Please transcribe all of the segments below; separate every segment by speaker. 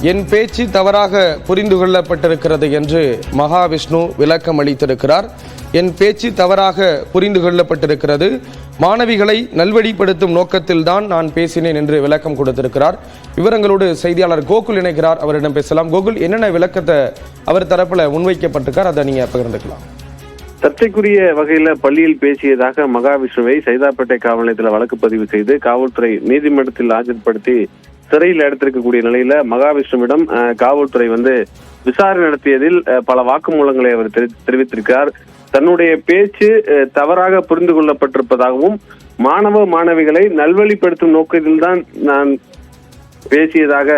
Speaker 1: என் பேச்சு தவறாக புரிந்து கொள்ளப்பட்டிருக்கிறது என்று மகாவிஷ்ணு விளக்கம் அளித்திருக்கிறார். என் பேச்சு தவறாக புரிந்து கொள்ளப்பட்டிருக்கிறது, மாணவிகளை நல்வழிப்படுத்தும் நோக்கத்தில்தான் நான் பேசினேன் என்று விளக்கம் கொடுத்திருக்கிறார். விவரங்களோடு செய்தியாளர் கோகுல் இணைக்கிறார், அவரிடம் பேசலாம். கோகுல், என்னென்ன விளக்கத்தை அவர் தரப்புல முன்வைக்கப்பட்டிருக்கார், அதை நீங்க பகிர்ந்துக்கலாம்.
Speaker 2: சர்ச்சைக்குரிய வகையில பள்ளியில் பேசியதாக மகாவிஷ்ணுவை சைதாப்பேட்டை காவல் நிலையத்தில் வழக்கு பதிவு செய்து காவல்துறை நீதிமன்றத்தில் ஆஜர்படுத்தி சிறையில் எடுத்திருக்கக்கூடிய நிலையில மகாவிஷ்ணுவிடம் காவல்துறை விசாரணை நடத்தியதில் பல வாக்குமூலங்களை அவர் தெரிவித்திருக்கிறார். தன்னுடைய பேச்சு தவறாக புரிந்து கொள்ளப்பட்டிருப்பதாகவும் மாணவ மாணவிகளை நல்வழிப்படுத்தும் நோக்கத்தில்தான் நான் பேசியதாக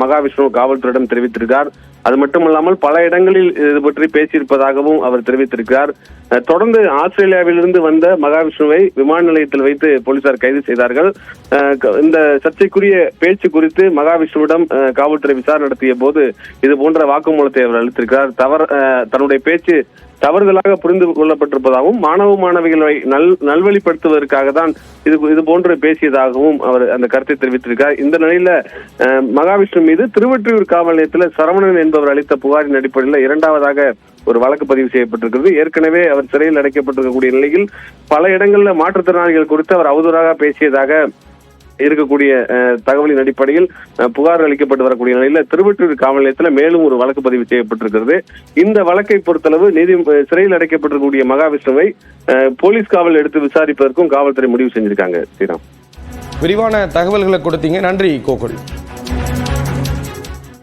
Speaker 2: மகாவிஷ்ணு காவல்துறையிடம் தெரிவித்திருக்கார். அது மட்டுமல்லாமல் பல இடங்களில் இது பற்றி பேசியிருப்பதாகவும் அவர் தெரிவித்திருக்கிறார். தொடர்ந்து ஆஸ்திரேலியாவிலிருந்து வந்த மகாவிஷ்ணுவை விமான நிலையத்தில் வைத்து போலீசார் கைது செய்தார்கள். இந்த சர்ச்சைக்குரிய பேச்சு குறித்து மகாவிஷ்ணுவிடம் காவல்துறை விசாரணை நடத்திய போது இது போன்ற வாக்குமூலத்தை அவர் அளித்திருக்கிறார். தன்னுடைய பேச்சு தவறுதலாக புரிந்து கொள்ளப்பட்டிருப்பதாகவும் மாணவ மாணவிகளை நல்வழிப்படுத்துவதற்காக தான் இது போன்று பேசியதாகவும் அவர் அந்த கருத்தை தெரிவித்திருக்கிறார். இந்த நிலையில மகாவிஷ்ணு மீது திருவொற்றியூர் காவல் நிலையத்தில் சரவணன் என்பவர் அளித்த புகாரின் அடிப்படையில் இரண்டாவதாக ஒரு வழக்கு பதிவு செய்யப்பட்டிருக்கிறது. ஏற்கனவே அவர் சிறையில் அடைக்கப்பட்டிருக்கக்கூடிய நிலையில் பல இடங்களில் மாற்றுத்திறனாளிகள் குறித்து அவர் அவதூறாக பேசியதாக இருக்கக்கூடிய தகவலின் அடிப்படையில் புகார் அளிக்கப்பட்டு வரக்கூடிய நிலையில திருவொற்றியூர் காவல் நிலையத்தில் மேலும் ஒரு வழக்கு பதிவு செய்யப்பட்டிருக்கிறது. இந்த வழக்கை பொறுத்தளவு சிறையில் அடைக்கப்பட்டிருக்கக்கூடிய மகாவிஷ்ணுவை போலீஸ் காவல் எடுத்து விசாரிப்பதற்கும் காவல்துறை முடிவு செஞ்சிருக்காங்க. ஸ்ரீராம்,
Speaker 1: விரிவான தகவல்களை கொடுத்தீங்க, நன்றி கோகுல்.